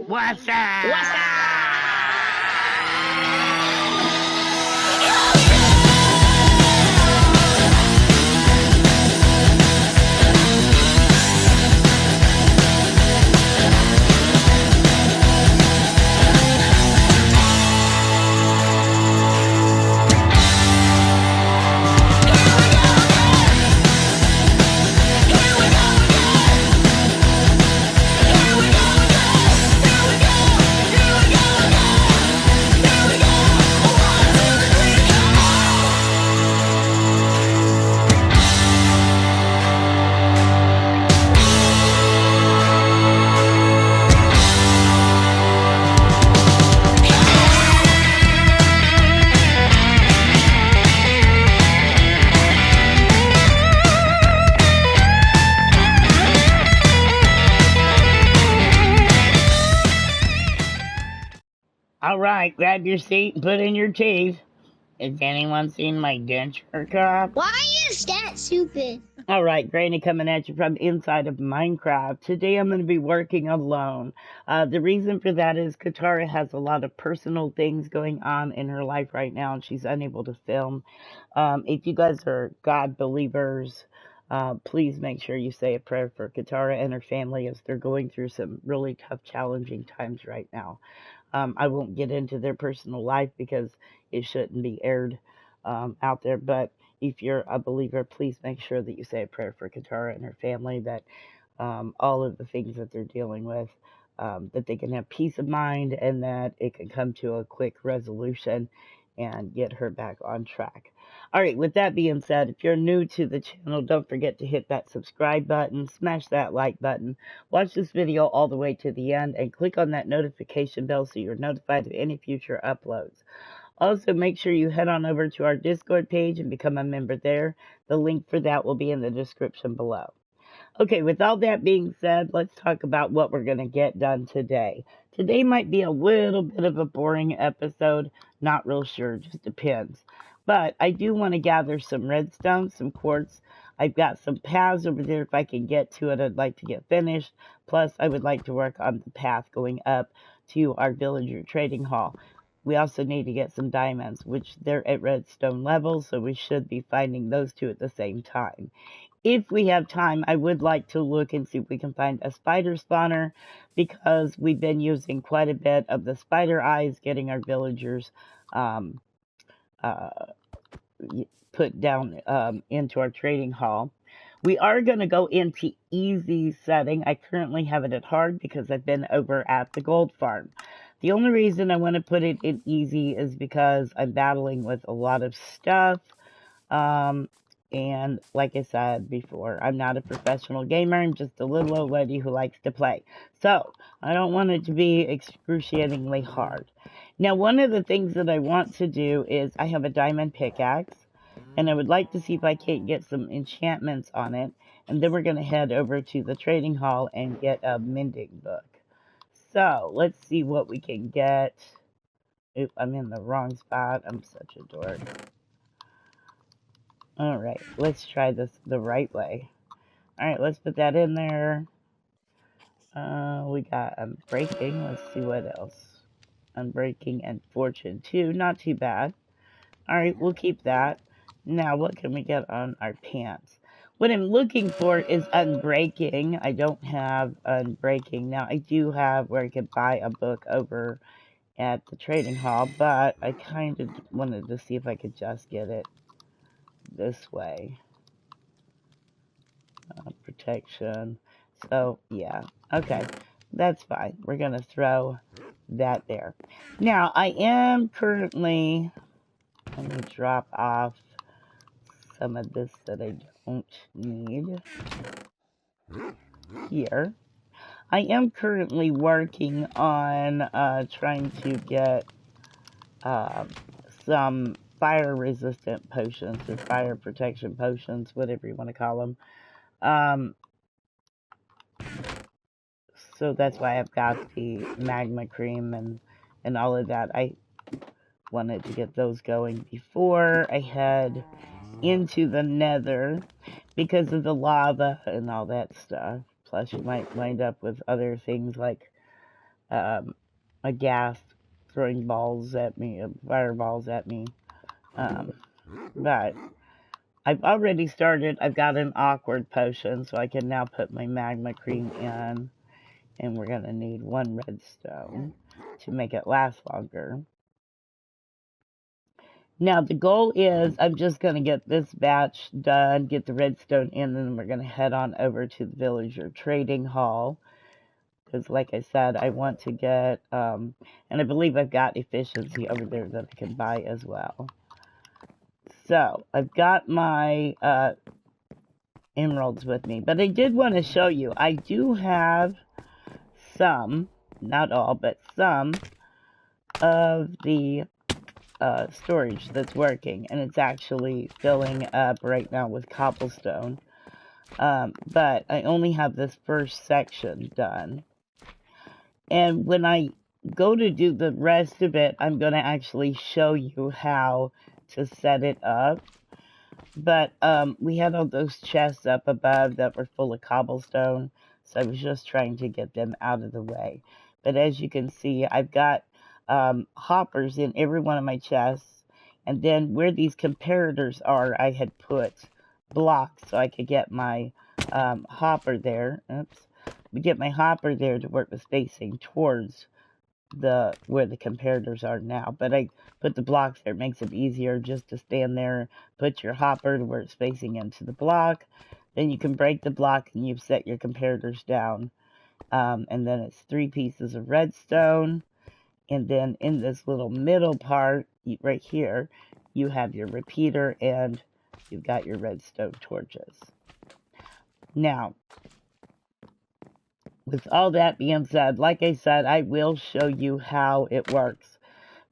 What's up? All right, grab your seat and put in your teeth. Has anyone seen my denture cup? Why is that stupid? All right, Granny coming at you from inside of Minecraft. Today I'm going to be working alone. The reason for that is Katara has a lot of personal things going on in her life right now, and she's unable to film. If you guys are God believers, please make sure you say a prayer for Katara and her family as they're going through some really tough, challenging times right now. I won't get into their personal life because it shouldn't be aired out there, but if you're a believer, please make sure that you say a prayer for Katara and her family, that all of the things that they're dealing with, that they can have peace of mind and that it can come to a quick resolution and get her back on track. All right, with that being said, if you're new to the channel, don't forget to hit that subscribe button, smash that like button, watch this video all the way to the end, and click on that notification bell so you're notified of any future uploads. Also, make sure you head on over to our Discord page and become a member there. The link for that will be in the description below. Okay, with all that being said, let's talk about what we're going to get done today. Today might be a little bit of a boring episode. Not real sure, just depends. But I do want to gather some redstone, some quartz. I've got some paths over there. If I can get to it, I'd like to get finished. Plus, I would like to work on the path going up to our villager trading hall. We also need to get some diamonds, which they're at redstone level, so we should be finding those two at the same time. If we have time, I would like to look and see if we can find a spider spawner, because we've been using quite a bit of the spider eyes, getting our villagers put down into our trading hall. We are going to go into easy setting. I currently have it at hard because I've been over at the gold farm. The only reason I want to put it in easy is because I'm battling with a lot of stuff. And like I said before, I'm not a professional gamer. I'm just a little old lady who likes to play. So I don't want it to be excruciatingly hard. Now, one of the things that I want to do is I have a diamond pickaxe, and I would like to see if I can't get some enchantments on it. And then we're going to head over to the trading hall and get a mending book. So let's see what we can get. Oop, I'm in the wrong spot. I'm such a dork. Alright, let's try this the right way. Alright, let's put that in there. We got Unbreaking. Let's see what else. Unbreaking and Fortune 2. Not too bad. Alright, we'll keep that. Now, what can we get on our pants? What I'm looking for is Unbreaking. I don't have Unbreaking. Now, I do have where I could buy a book over at the trading hall, but I kind of wanted to see if I could just get it this way. Protection. So, yeah. Okay. That's fine. We're going to throw that there. Now, I am currently... Let me drop off some of this that I don't need here. I am currently working on trying to get some fire-resistant potions, or fire protection potions, whatever you want to call them. So that's why I've got the magma cream and all of that. I wanted to get those going before I head into the nether because of the lava and all that stuff. Plus you might wind up with other things like um, a ghast throwing balls at me, fireballs at me. Um, but I've already started. I've got an awkward potion, so I can now put my magma cream in. And we're going to need 1 redstone to make it last longer. Now the goal is I'm just going to get this batch done, get the redstone in, and then we're going to head on over to the villager trading hall. Because like I said, I want to get, and I believe I've got efficiency over there that I can buy as well. So I've got my emeralds with me, but I did want to show you, I do have some, not all, but some of the storage that's working, and it's actually filling up right now with cobblestone. But I only have this first section done. And when I go to do the rest of it, I'm going to actually show you how to set it up. But we had all those chests up above that were full of cobblestone, so I was just trying to get them out of the way. But as you can see, I've got hoppers in every one of my chests, and then where these comparators are, I had put blocks so I could get my hopper there. Oops. Get my hopper there to work with spacing towards where the comparators are now, but I put the blocks there. It makes it easier just to stand there, put your hopper to where it's facing into the block, then you can break the block and you've set your comparators down, and then it's 3 pieces of redstone, and then in this little middle part right here you have your repeater and you've got your redstone torches. Now with all that being said, like I said, I will show you how it works.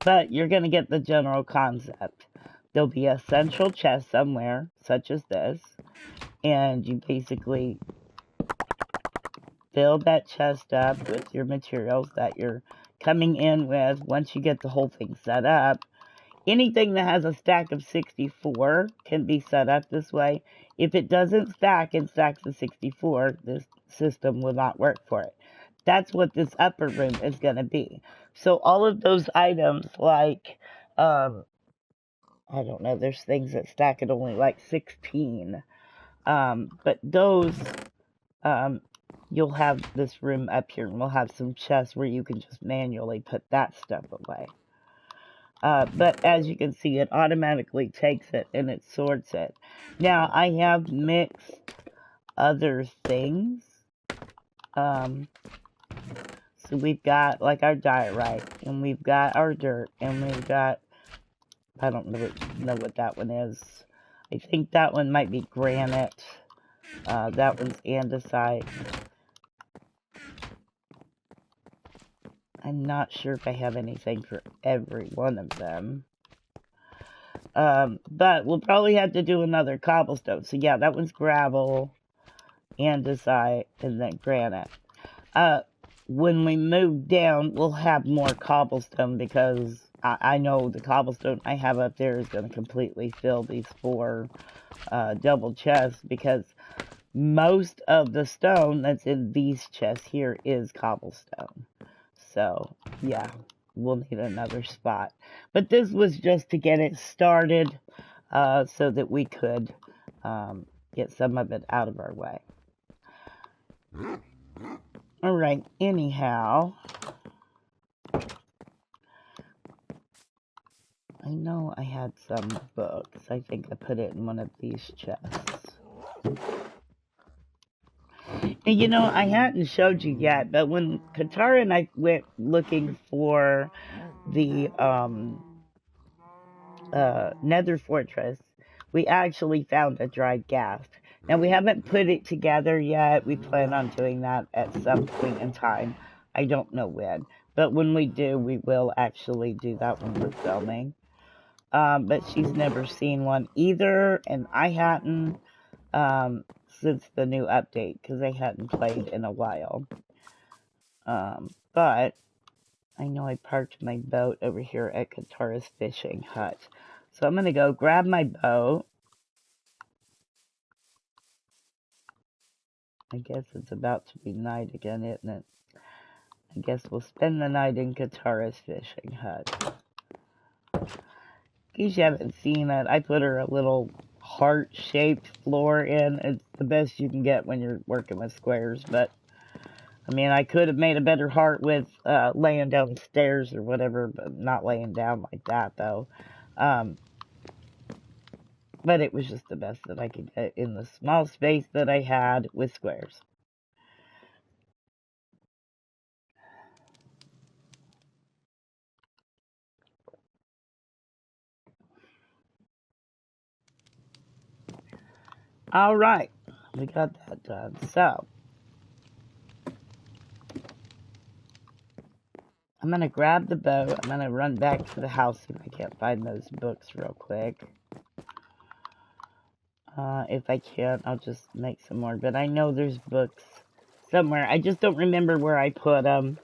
But you're going to get the general concept. There'll be a central chest somewhere, such as this, and you basically fill that chest up with your materials that you're coming in with once you get the whole thing set up. Anything that has a stack of 64 can be set up this way. If it doesn't stack in stacks of 64, this system will not work for it. That's what this upper room is going to be. So all of those items like, I don't know, there's things that stack at only like 16. But those, you'll have this room up here, and we'll have some chests where you can just manually put that stuff away. But as you can see, it automatically takes it and it sorts it. Now, I have mixed other things. So we've got like our diorite, and we've got our dirt, and we've got, I don't know what that one is. I think that one might be granite. That one's andesite. I'm not sure if I have anything for every one of them. But we'll probably have to do another cobblestone. So yeah, that one's gravel, andesite, and then granite. When we move down, we'll have more cobblestone because I know the cobblestone I have up there is going to completely fill these 4 double chests, because most of the stone that's in these chests here is cobblestone. So yeah, we'll need another spot. But this was just to get it started so that we could get some of it out of our way. Alright, anyhow, I know I had some books. I think I put it in one of these chests. And you know, I hadn't showed you yet, but when Katara and I went looking for the Nether Fortress, we actually found a dried ghast. Now, we haven't put it together yet. We plan on doing that at some point in time. I don't know when. But when we do, we will actually do that when we're filming. But she's never seen one either, and I hadn't since the new update, because I hadn't played in a while. But I know I parked my boat over here at Katara's fishing hut. So I'm going to go grab my boat. I guess it's about to be night again, isn't it? I guess we'll spend the night in Katara's fishing hut. In case you haven't seen it, I put her a little heart-shaped floor in. It's the best you can get when you're working with squares, but I mean, I could have made a better heart with laying downstairs or whatever, but not laying down like that, though. But it was just the best that I could get in the small space that I had with squares. All right, we got that done. So, I'm going to grab the bow. I'm going to run back to the house if I can't find those books real quick. If I can't, I'll just make some more. But I know there's books somewhere. I just don't remember where I put them.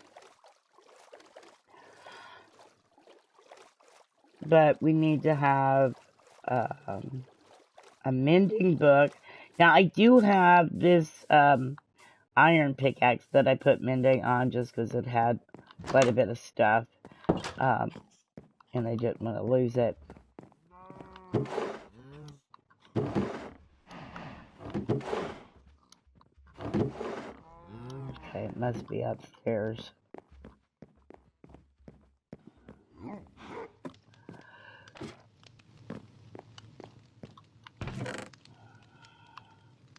But we need to have a mending book. Now, I do have this iron pickaxe that I put mending on just because it had quite a bit of stuff. And I didn't want to lose it. Okay, it must be upstairs.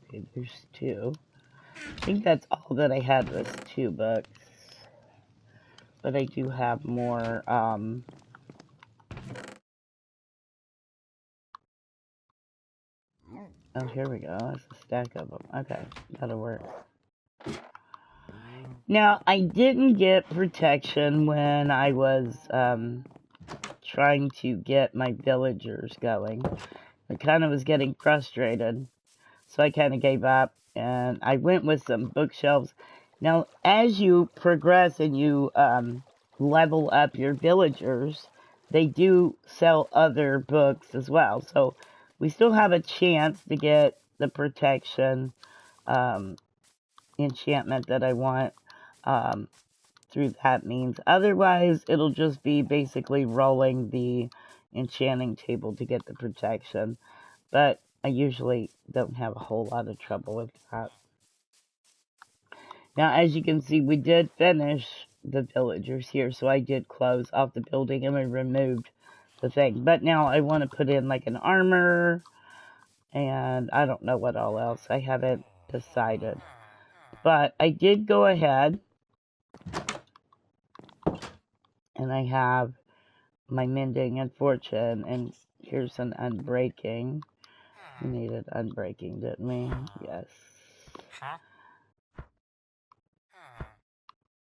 Okay, there's 2. I think that's all that I had was 2 books. But I do have more, oh, here we go. That's a stack of them. Okay, that'll work. Now, I didn't get protection when I was, trying to get my villagers going. I kind of was getting frustrated. So I kind of gave up, and I went with some bookshelves. Now, as you progress and you level up your villagers, they do sell other books as well. So we still have a chance to get the protection enchantment that I want through that means. Otherwise, it'll just be basically rolling the enchanting table to get the protection. But I usually don't have a whole lot of trouble with that. Now, as you can see, we did finish the villagers here, so I did close off the building and we removed the thing. But now I want to put in like an armor, and I don't know what all else. I haven't decided. But I did go ahead, and I have my mending and fortune, and here's an unbreaking. We needed unbreaking, didn't we? Yes.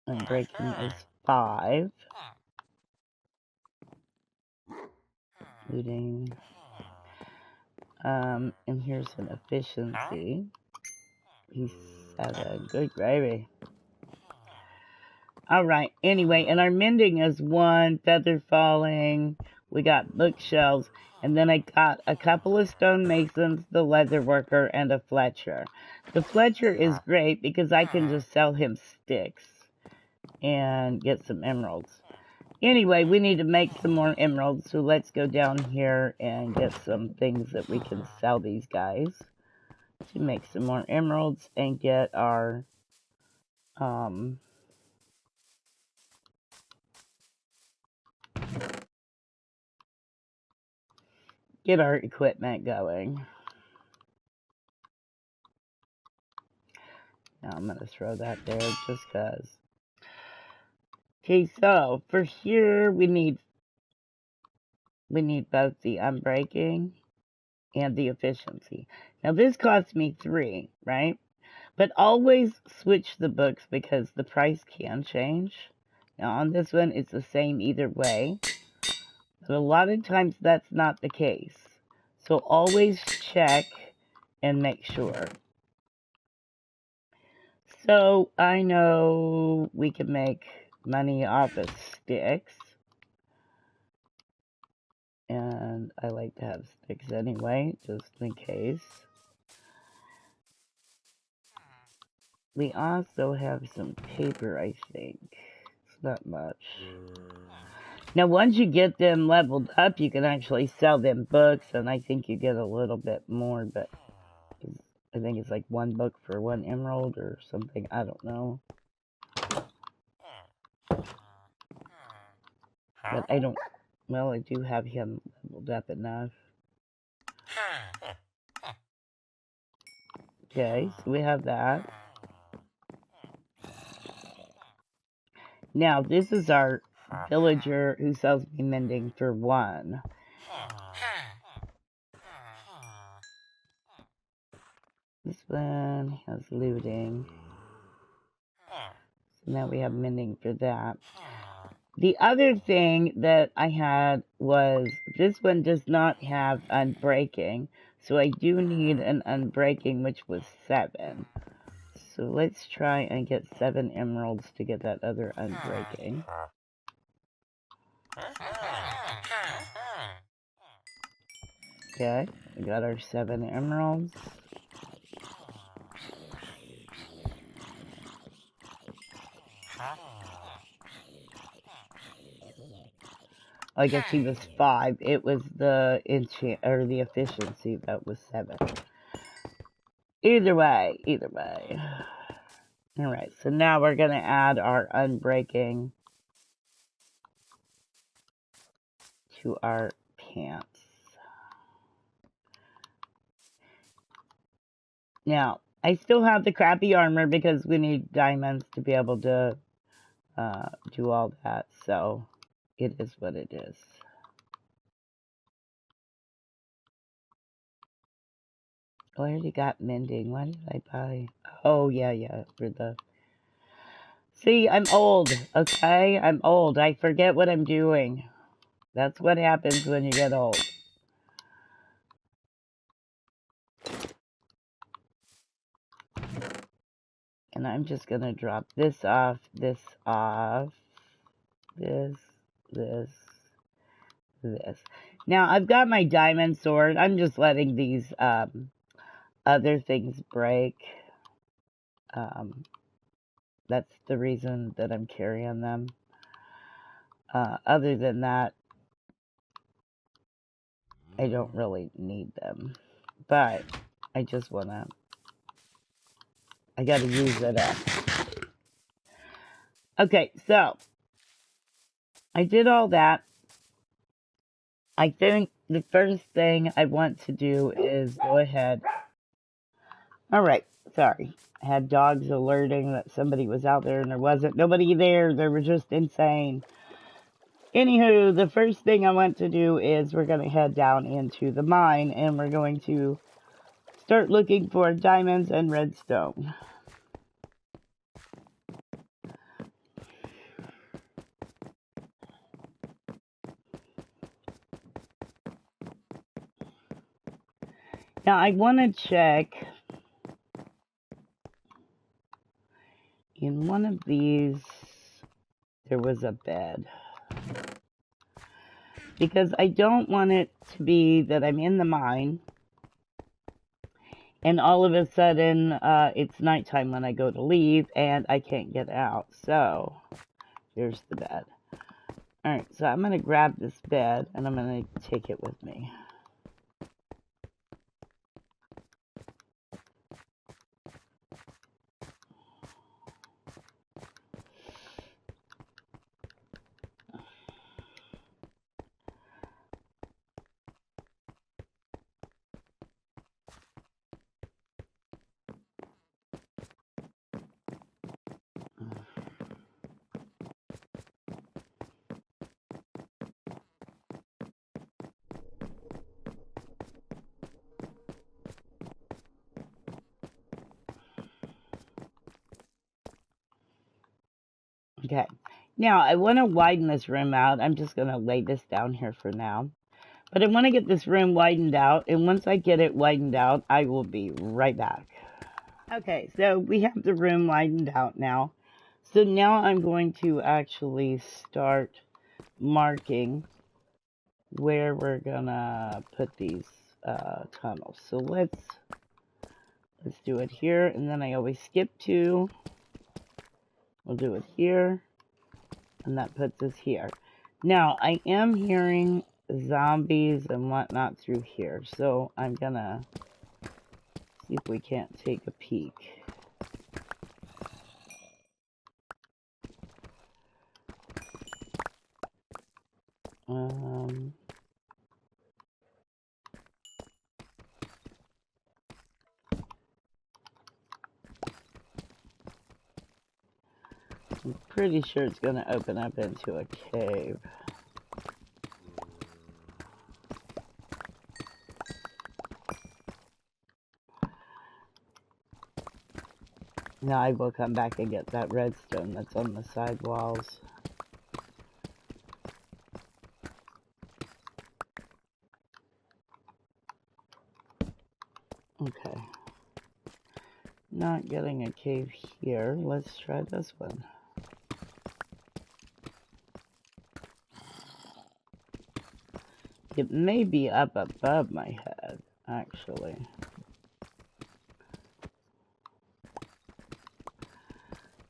Unbreaking is 5. Looting. And here's an efficiency. He's 7. Good gravy. Alright, anyway, and our mending is 1, feather falling. We got bookshelves. And then I got a couple of stone masons, the leather worker, and a Fletcher. The Fletcher is great because I can just sell him sticks and get some emeralds. Anyway, we need to make some more emeralds, so let's go down here and get some things that we can sell these guys to make some more emeralds and get our equipment going. Now I'm gonna throw that there just cause. Okay, so for here we need both the unbreaking and the efficiency. Now this cost me 3, right? But always switch the books because the price can change. Now on this one, it's the same either way. But a lot of times that's not the case. So always check and make sure. So I know we can make money off of sticks. And I like to have sticks anyway, just in case. We also have some paper, I think. not much. Now, once you get them leveled up, you can actually sell them books, and I think you get a little bit more, but I think it's like 1 book for 1 emerald or something. I don't know. But I don't... Well, I do have him leveled up enough. Okay, so we have that. Now, this is our villager who sells me mending for 1. This one has looting. So now we have mending for that. The other thing that I had was, this one does not have unbreaking. So I do need an unbreaking, which was 7. So let's try and get 7 emeralds to get that other unbreaking. Okay, we got our 7 emeralds. I guess he was 5. It was the enchant or the efficiency that was 7. Either way. Alright, so now we're gonna add our unbreaking to our pants. Now, I still have the crappy armor because we need diamonds to be able to do all that, so it is what it is. Oh, I already got mending. Why did I buy? Oh, yeah, for the... See, I'm old, okay? I'm old. I forget what I'm doing. That's what happens when you get old. And I'm just going to drop this off, this. Now, I've got my diamond sword. I'm just letting these other things break. That's the reason that I'm carrying them. Other than that, I don't really need them. But I just want to... I got to use it up. Okay, so I did all that. I think the first thing I want to do is go ahead. All right, sorry. I had dogs alerting that somebody was out there and there wasn't nobody there. They were just insane. Anywho, the first thing I want to do is we're going to head down into the mine and we're going to start looking for diamonds and redstone. Now, I want to check in one of these, there was a bed. Because I don't want it to be that I'm in the mine and all of a sudden it's nighttime when I go to leave and I can't get out. So, here's the bed. Alright, so I'm going to grab this bed and I'm going to take it with me. Okay, now I want to widen this room out. I'm just going to lay this down here for now. But I want to get this room widened out, and once I get it widened out, I will be right back. Okay, so we have the room widened out now. So now I'm going to actually start marking where we're gonna put these tunnels. So let's do it here, and then I always skip 2. We'll do it here. And that puts us here. Now, I am hearing zombies and whatnot through here, so I'm gonna see if we can't take a peek. I'm pretty sure it's gonna open up into a cave. Now I will come back and get that redstone that's on the side walls. Okay. Not getting a cave here. Let's try this one. It may be up above my head, actually.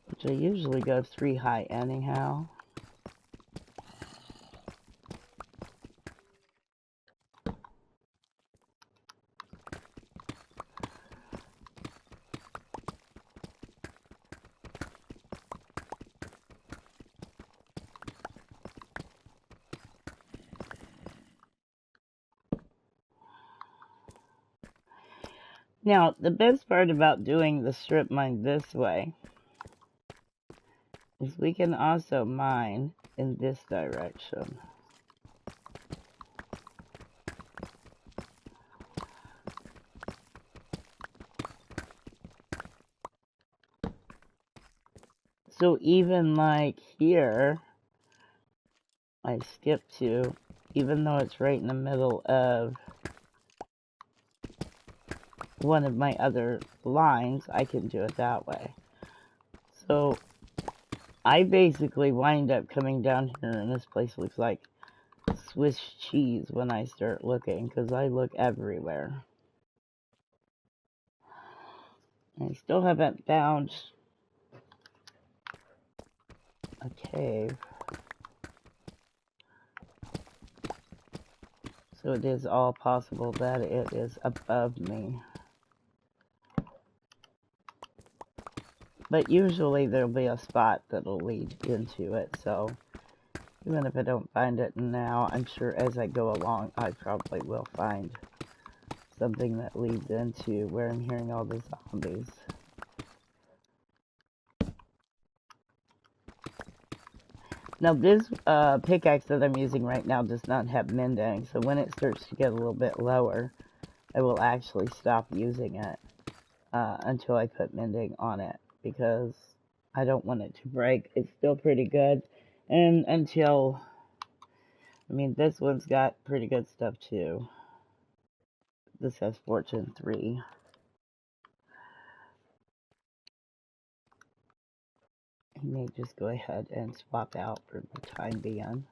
Which I usually go 3 high anyhow. Now, the best part about doing the strip mine this way is we can also mine in this direction. So even like here, I skip to, even though it's right in the middle of one of my other lines, I can do it that way. So I basically wind up coming down here, and this place looks like Swiss cheese when I start looking, because I look everywhere. I still haven't found a cave. So it is all possible that it is above me. But usually there'll be a spot that'll lead into it, so even if I don't find it now, I'm sure as I go along, I probably will find something that leads into where I'm hearing all the zombies. Now this pickaxe that I'm using right now does not have mending, so when it starts to get a little bit lower, I will actually stop using it until I put mending on it, because I don't want it to break. It's still pretty good, and until, I mean, this one's got pretty good stuff too. This has Fortune 3. I may just go ahead and swap out for the time being.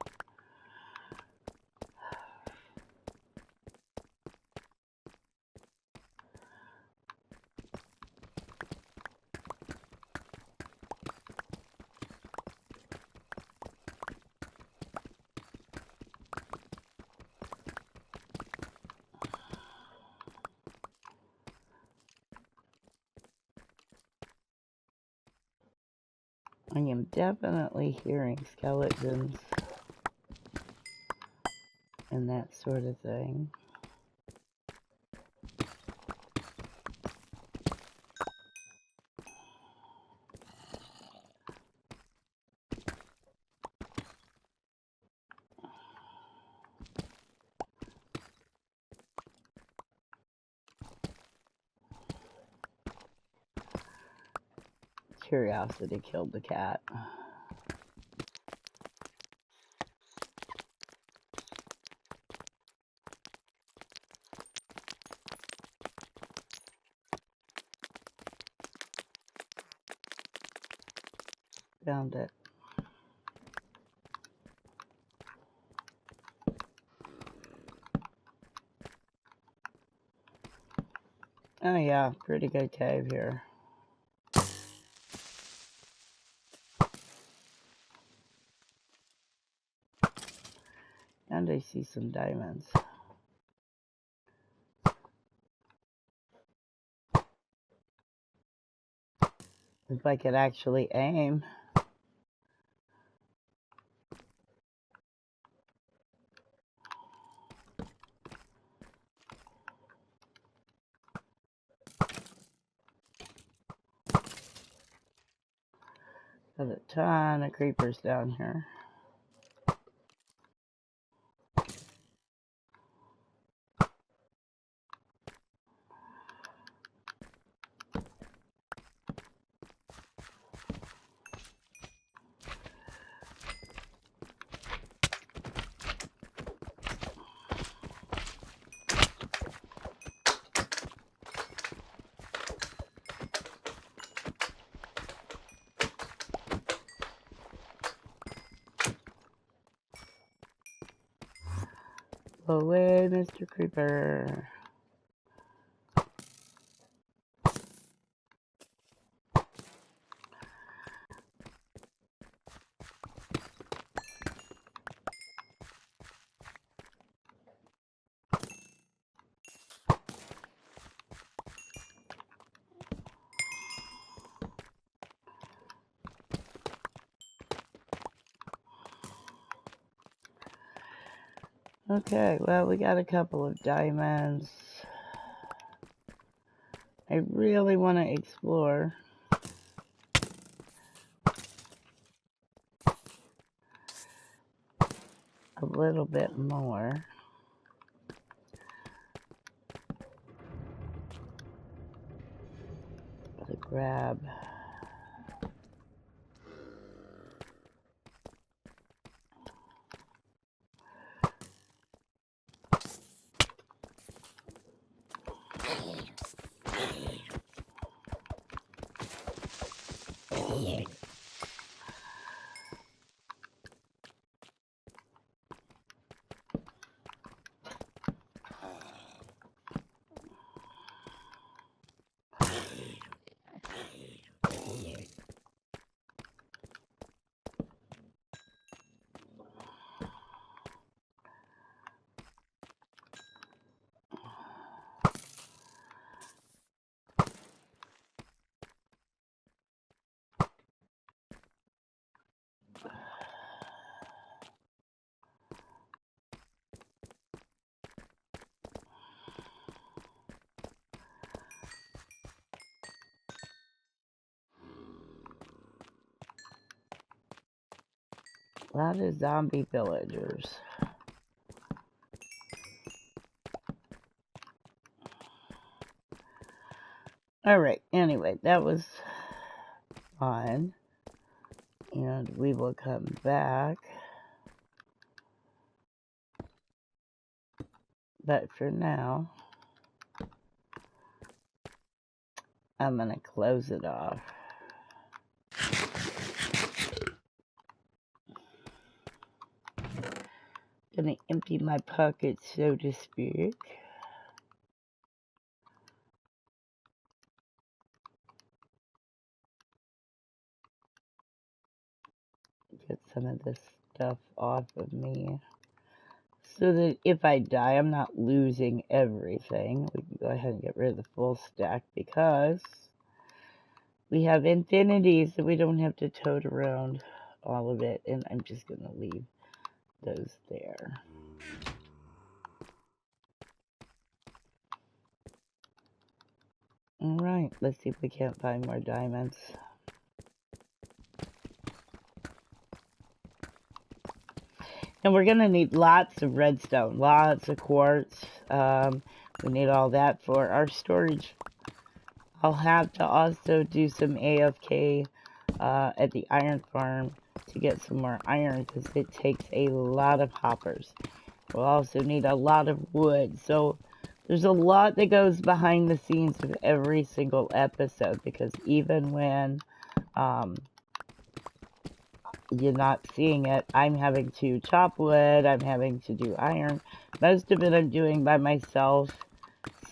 I am definitely hearing skeletons and that sort of thing. Curiosity killed the cat. Found it. Oh yeah, pretty good cave here. And I see some diamonds. If I could actually aim. Got a ton of creepers down here. Go away, Mr. Creeper. Okay, well, we got a couple of diamonds. I really want to explore. A little bit more. To grab. A lot of zombie villagers. Alright, anyway, that was fun. And we will come back. But for now, I'm going to close it off. Gonna empty my pockets, so to speak. Get some of this stuff off of me. So that if I die, I'm not losing everything. We can go ahead and get rid of the full stack because we have infinities, so we don't have to tote around all of it. And I'm just gonna leave those there. Alright, let's see if we can't find more diamonds. And we're going to need lots of redstone, lots of quartz. We need all that for our storage. I'll have to also do some AFK at the iron farm to get some more iron because it takes a lot of hoppers. We'll also need a lot of wood. So there's a lot that goes behind the scenes of every single episode because even when you're not seeing it, I'm having to chop wood, I'm having to do iron. Most of it I'm doing by myself.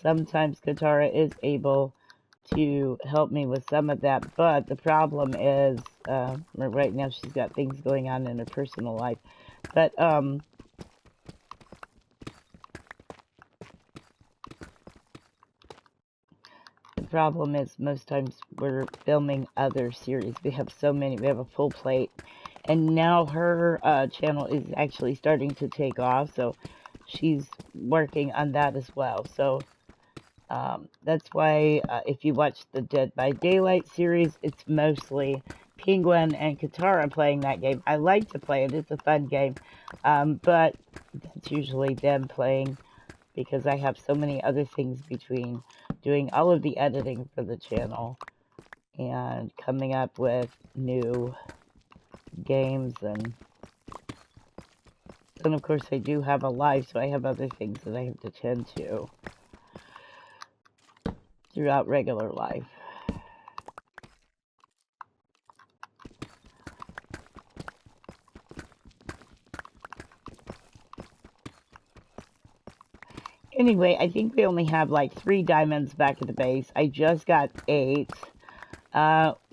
Sometimes Katara is able to help me with some of that, but the problem is, right now she's got things going on in her personal life. But, problem is most times we're filming other series. We have so many. We have a full plate. And now her channel is actually starting to take off. So she's working on that as well. So that's why if you watch the Dead by Daylight series, it's mostly Penguin and Katara playing that game. I like to play it. It's a fun game. But that's usually them playing because I have so many other things between doing all of the editing for the channel and coming up with new games. And then, of course, I do have a life, so I have other things that I have to tend to throughout regular life. Anyway, I think we only have like 3 diamonds back at the base. I just got 8.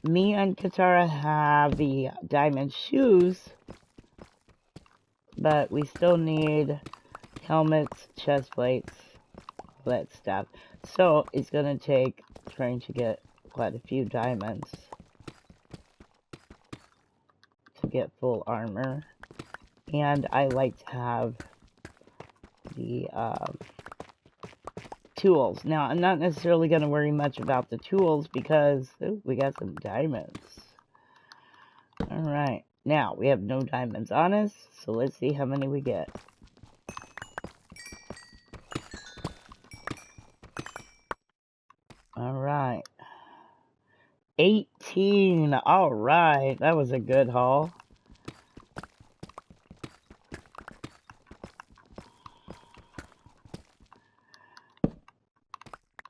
Me and Katara have the diamond shoes, but we still need helmets, chest plates, all that stuff. So it's going to take trying to get quite a few diamonds to get full armor. And I like to have the tools. Now, I'm not necessarily going to worry much about the tools because we got some diamonds. Alright, now we have no diamonds on us, so let's see how many we get. Alright. 18. Alright, that was a good haul.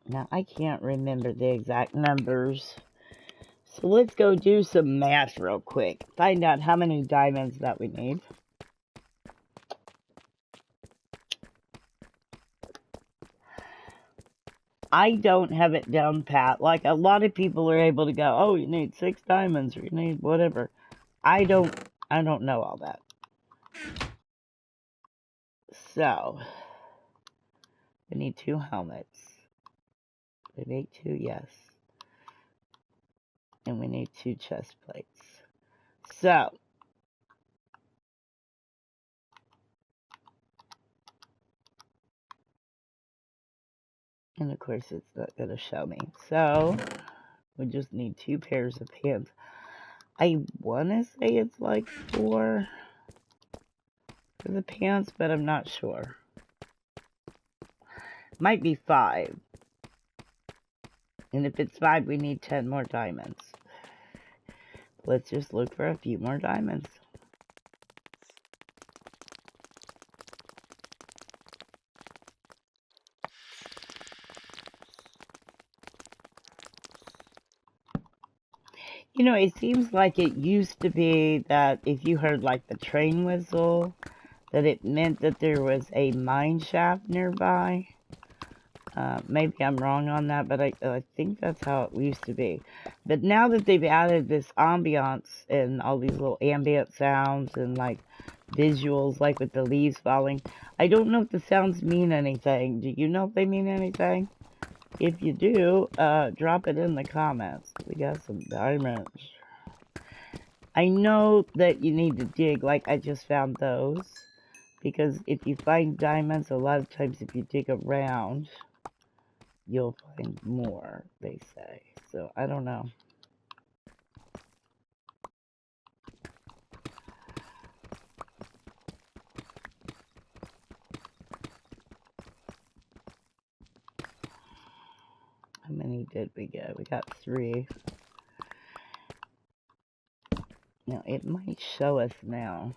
Now, I can't remember the exact numbers. So let's go do some math real quick. Find out how many diamonds that we need. I don't have it down pat. Like a lot of people are able to go, oh, you need 6 diamonds or you need whatever. I don't know all that. So, we need 2 helmets. We need 2, yes. And we need 2 chest plates. So, and of course it's not going to show me. So, we just need 2 pairs of pants. I want to say it's like 4 for the pants, but I'm not sure. Might be 5. And if it's 5, we need 10 more diamonds. Let's just look for a few more diamonds. You know, it seems like it used to be that if you heard like the train whistle, that it meant that there was a mine shaft nearby. Maybe I'm wrong on that, but I think that's how it used to be. But now that they've added this ambiance and all these little ambient sounds and like visuals, like with the leaves falling, I don't know if the sounds mean anything. Do you know if they mean anything? If you do, drop it in the comments. We got some diamonds. I know that you need to dig, like I just found those. Because if you find diamonds, a lot of times if you dig around, you'll find more, they say. So, I don't know. How many did we get? We got 3. Now, it might show us now.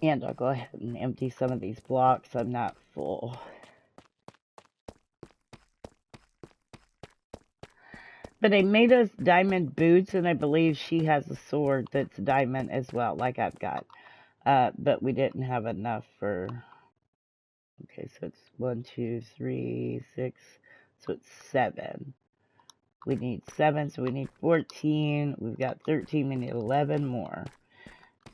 And I'll go ahead and empty some of these blocks. I'm not full. But they made us diamond boots, and I believe she has a sword that's diamond as well, like I've got. But we didn't have enough for... Okay, so it's 1, 2, 3, 6. So it's 7. We need 7, so we need 14. We've got 13. We need 11 more.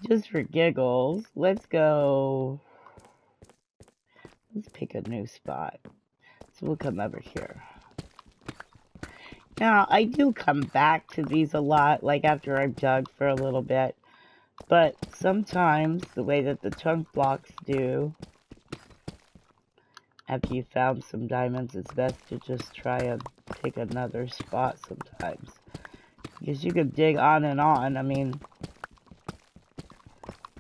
just for giggles, let's go. Let's pick a new spot. So we'll come over here. Now, I do come back to these a lot, like after I've dug for a little bit. But sometimes, the way that the chunk blocks do, after you found some diamonds, it's best to just try and pick another spot sometimes. Because you could dig on and on, I mean,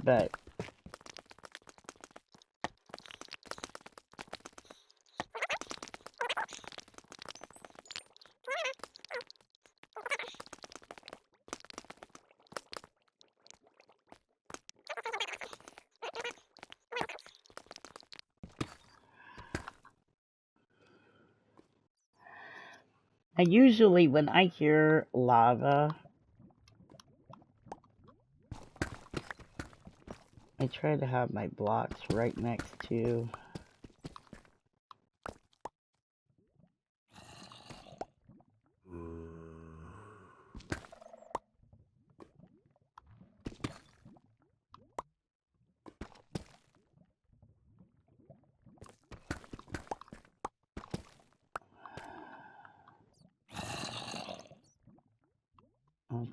but... And usually when I hear lava, I try to have my blocks right next to...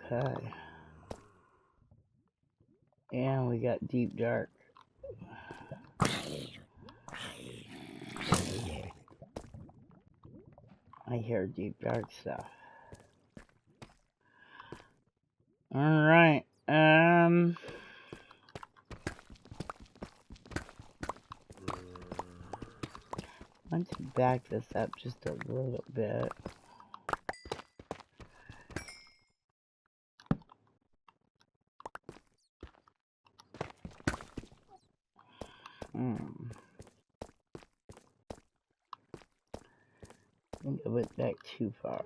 Okay. And we got deep dark. I hear deep dark stuff. Alright, let's back this up just a little bit. I think I went back too far.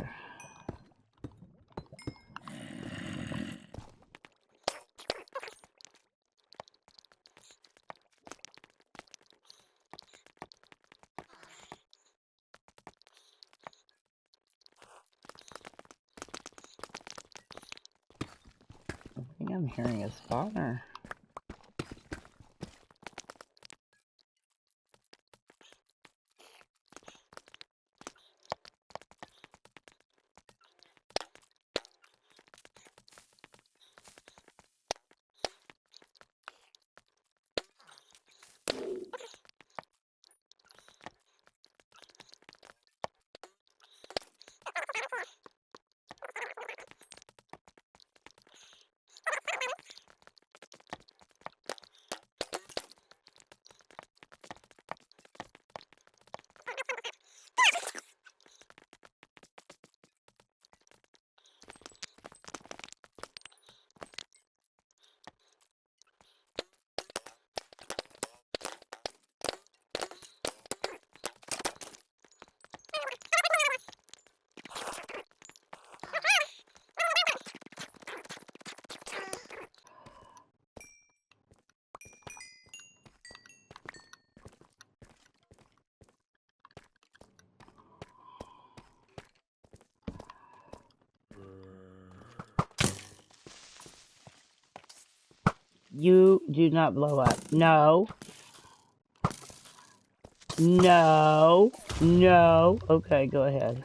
I think I'm hearing a spawner. You do not blow up. No. No. No. Okay, go ahead.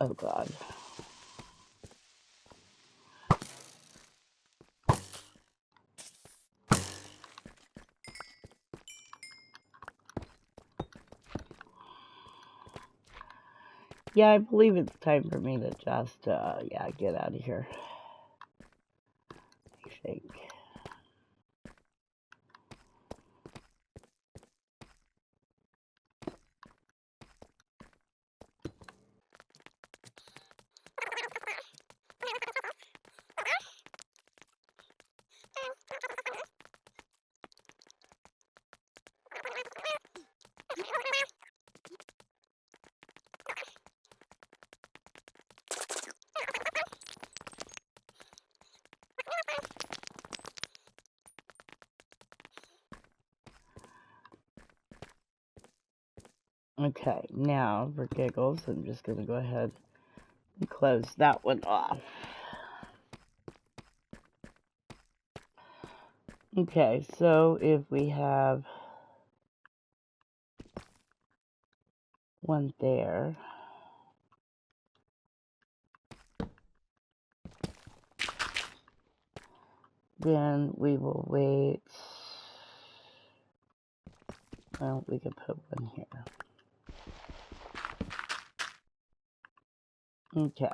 Oh, God. Yeah, I believe it's time for me to just, yeah, get out of here. I think. Okay, now for giggles, I'm just going to go ahead and close that one off. Okay, so if we have one there, then we will wait. Well, we could put one here. Okay.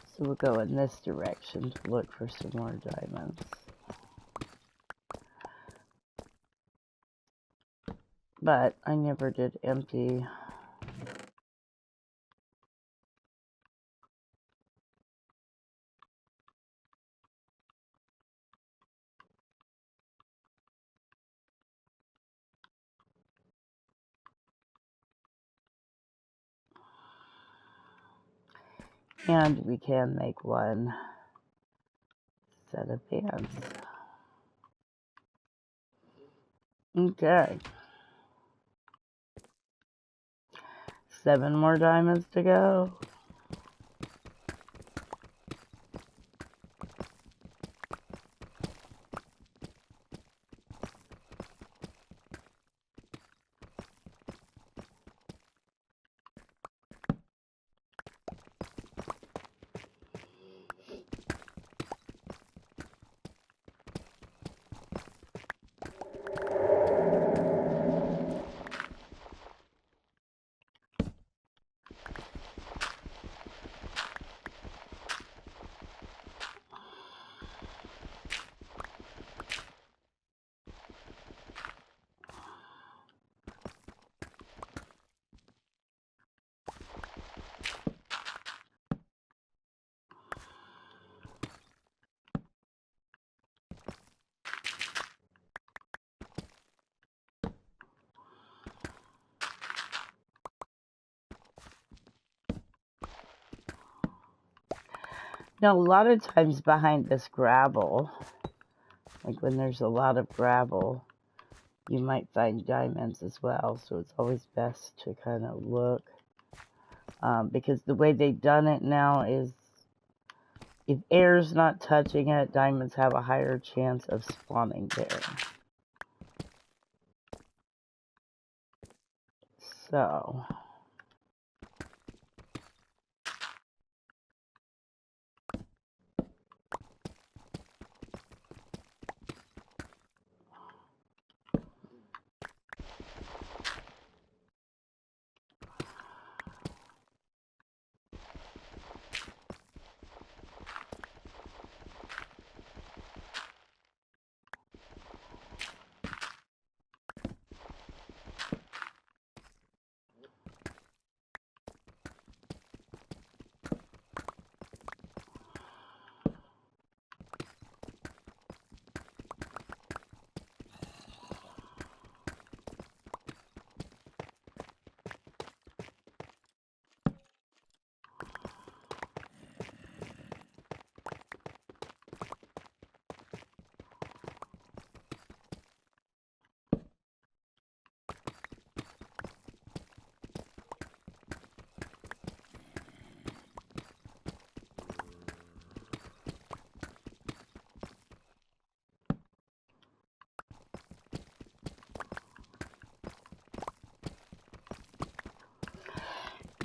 So we'll go in this direction to look for some more diamonds. But I never did empty. And we can make one set of bands. Okay. 7 more diamonds to go. Now, a lot of times behind this gravel, like when there's a lot of gravel, you might find diamonds as well. So it's always best to kind of look. Because the way they've done it now is if air's not touching it, diamonds have a higher chance of spawning there. So...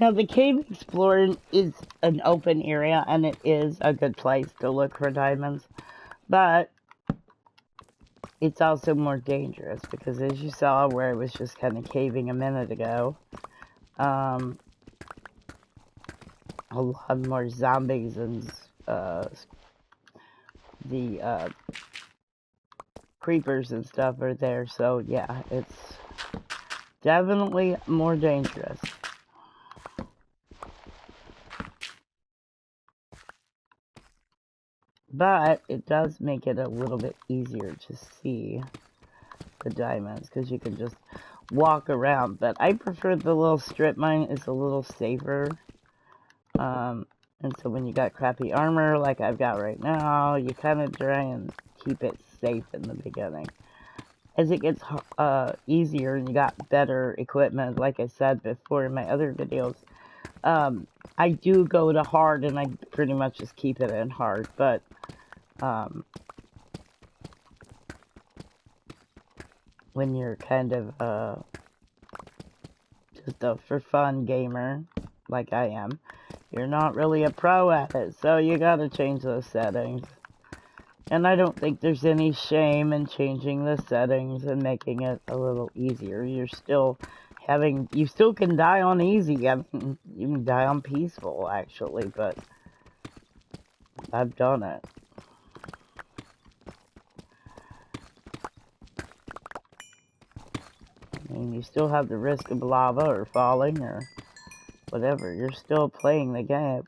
Now, the Cave Explorer is an open area, and it is a good place to look for diamonds. But it's also more dangerous because, as you saw where it was just kind of caving a minute ago, a lot more zombies and the creepers and stuff are there. So, yeah, it's definitely more dangerous. But it does make it a little bit easier to see the diamonds because you can just walk around. But I prefer the little strip mine. It's a little safer. And so when you got crappy armor like I've got right now, you kind of try and keep it safe in the beginning. As it gets easier and you got better equipment, like I said before in my other videos, I do go to hard and I pretty much just keep it in hard. But when you're kind of just a for fun gamer, like I am, you're not really a pro at it, so you gotta change those settings. And I don't think there's any shame in changing the settings and making it a little easier. You still can die on easy. I mean, you can die on peaceful, actually, but I've done it. I mean, you still have the risk of lava or falling or whatever. You're still playing the game.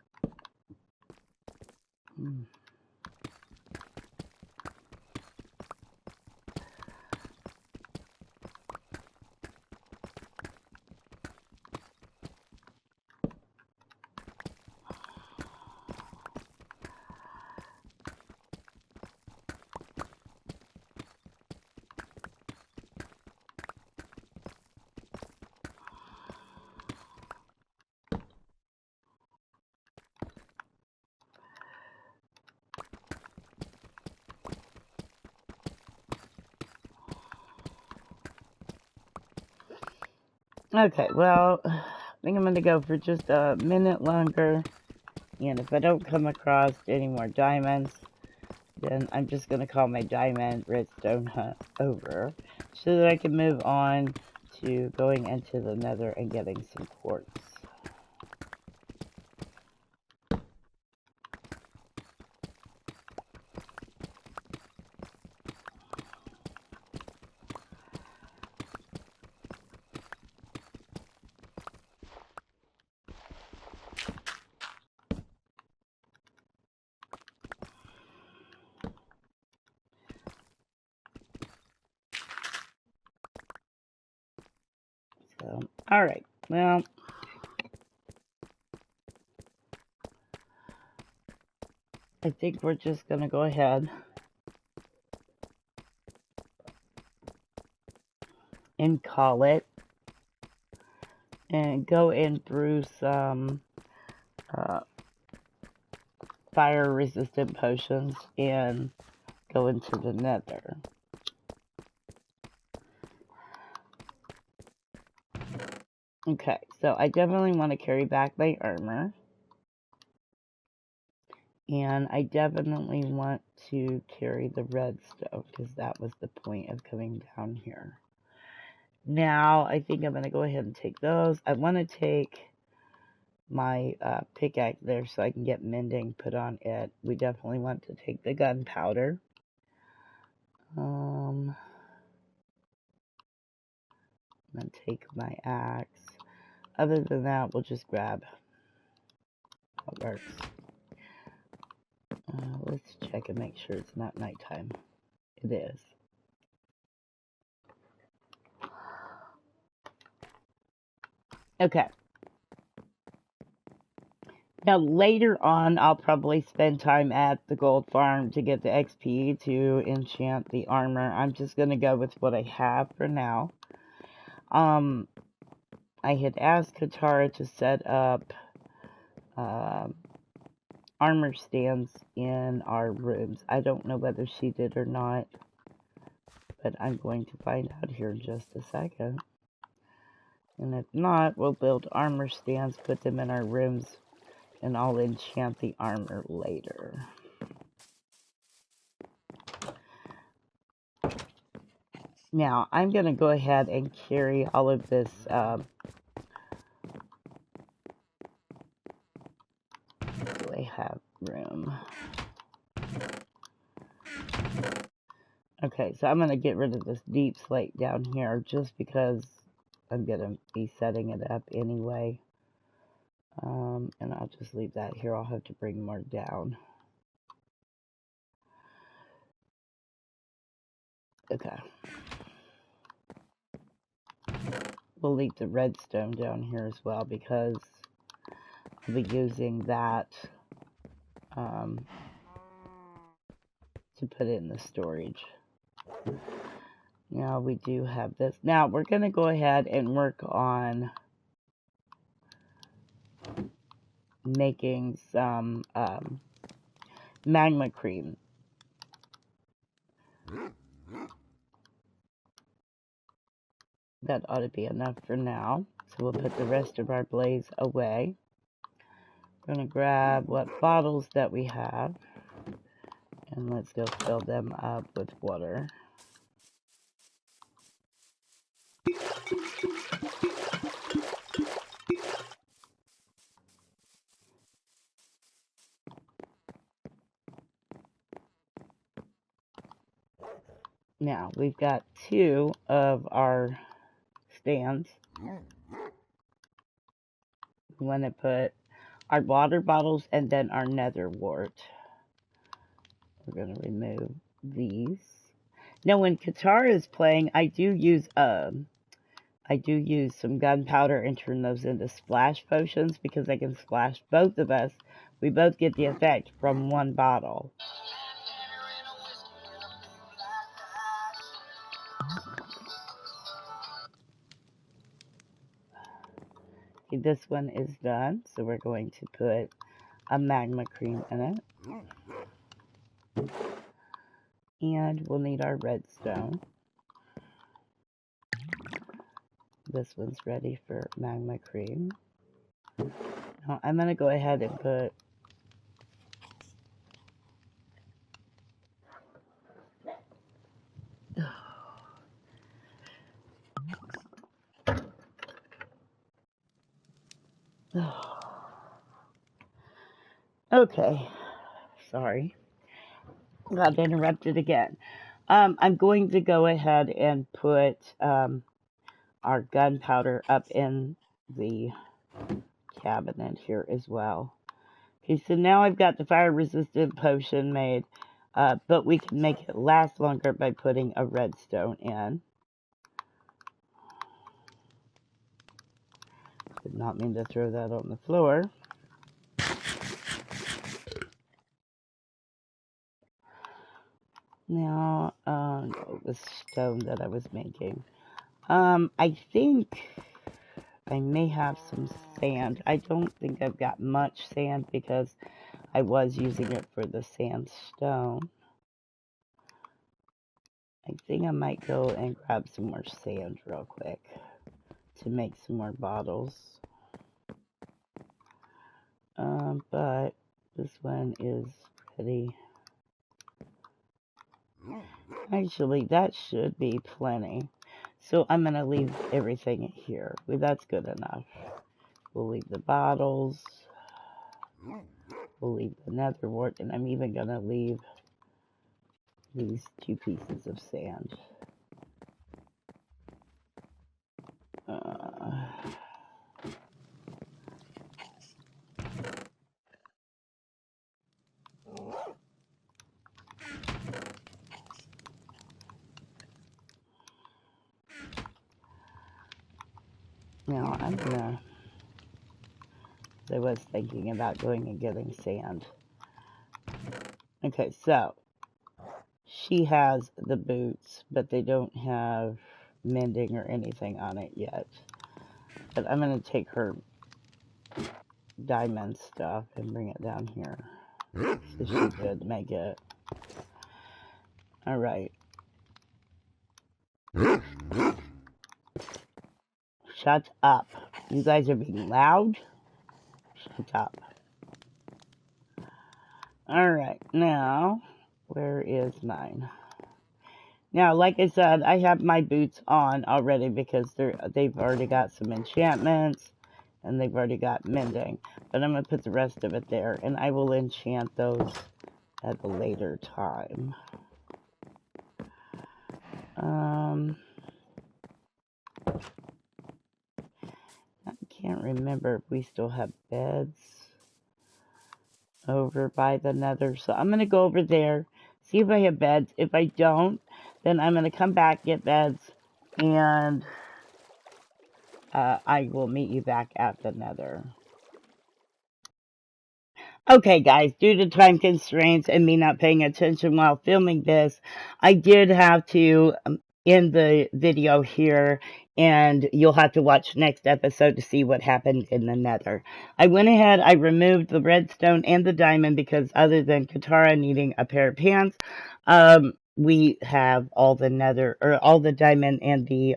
Okay, well, I think I'm going to go for just a minute longer. And if I don't come across any more diamonds, then I'm just going to call my diamond redstone hunt over so that I can move on to going into the nether and getting some quartz. So, alright, well, I think we're just going to go ahead and call it and go and brew some fire resistant potions and go into the nether. Okay, so I definitely want to carry back my armor. And I definitely want to carry the redstone because that was the point of coming down here. Now, I think I'm going to go ahead and take those. I want to take my pickaxe there so I can get mending put on it. We definitely want to take the gunpowder. I'm going to take my axe. Other than that, we'll just grab what works. Let's check and make sure it's not nighttime. It is. Okay. Now, later on, I'll probably spend time at the gold farm to get the XP to enchant the armor. I'm just going to go with what I have for now. I had asked Katara to set up armor stands in our rooms. I don't know whether she did or not, but I'm going to find out here in just a second. And if not, we'll build armor stands, put them in our rooms, and I'll enchant the armor later. Now, I'm going to go ahead and carry all of this do I have room? Okay, so I'm going to get rid of this deep slate down here just because I'm going to be setting it up anyway. And I'll just leave that here. I'll have to bring more down. Okay. we'll leave the redstone down here as well because I'll be using that to put it in the storage. Now we do have this. Now we're going to go ahead and work on making some magma cream. That ought to be enough for now. So we'll put the rest of our blaze away. We're going to grab what bottles that we have. And let's go fill them up with water. Now, we've got 2 of our stands. We want to put our water bottles and then our nether wart. We're going to remove these. Now, when Katara is playing, I do use some gunpowder and turn those into splash potions because I can splash both of us. We both get the effect from one bottle. Okay, this one is done, so we're going to put a magma cream in it. And we'll need our redstone. This one's ready for magma cream. Now I'm going to go ahead and put okay, sorry, got interrupted again. I'm going to go ahead and put our gunpowder up in the cabinet here as well. Okay, so now I've got the fire resistant potion made, but we can make it last longer by putting a redstone in. Did not mean to throw that on the floor. Now, the stone that I was making. I think I may have some sand. I don't think I've got much sand because I was using it for the sandstone. I think I might go and grab some more sand real quick to make some more bottles. But this one is pretty. Actually, that should be plenty. So I'm going to leave everything here. Well, that's good enough. We'll leave the bottles. We'll leave the nether wart. And I'm even going to leave these 2 pieces of sand. Now I'm gonna, I was thinking about going and getting sand. Okay, so she has the boots, but they don't have mending or anything on it yet. But I'm gonna take her diamond stuff and bring it down here. So she could make it. Alright. Shut up. You guys are being loud. Shut up. Alright, now, where is mine? Now, like I said, I have my boots on already because they've already got some enchantments and they've already got mending. But I'm going to put the rest of it there and I will enchant those at a later time. I can't remember if we still have beds over by the nether. So I'm going to go over there, see if I have beds. If I don't, then I'm going to come back, get beds, and I will meet you back at the nether. Okay, guys, due to time constraints and me not paying attention while filming this, I did have to end the video here, and you'll have to watch next episode to see what happened in the nether. I went ahead, I removed the redstone and the diamond because other than Katara needing a pair of pants, we have all the nether, or all the diamond and the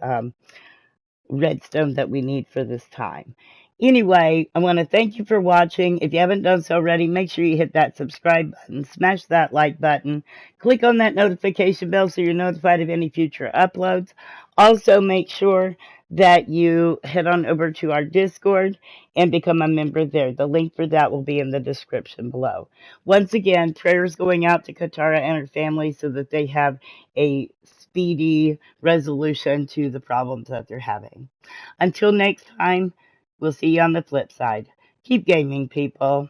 redstone that we need for this time. Anyway, I want to thank you for watching. If you haven't done so already, make sure you hit that subscribe button, smash that like button, click on that notification bell so you're notified of any future uploads. Also, make sure that you head on over to our Discord and become a member there. The link for that will be in the description below. Once again, prayers going out to Katara and her family so that they have a speedy resolution to the problems that they're having. Until next time, we'll see you on the flip side. Keep gaming, people.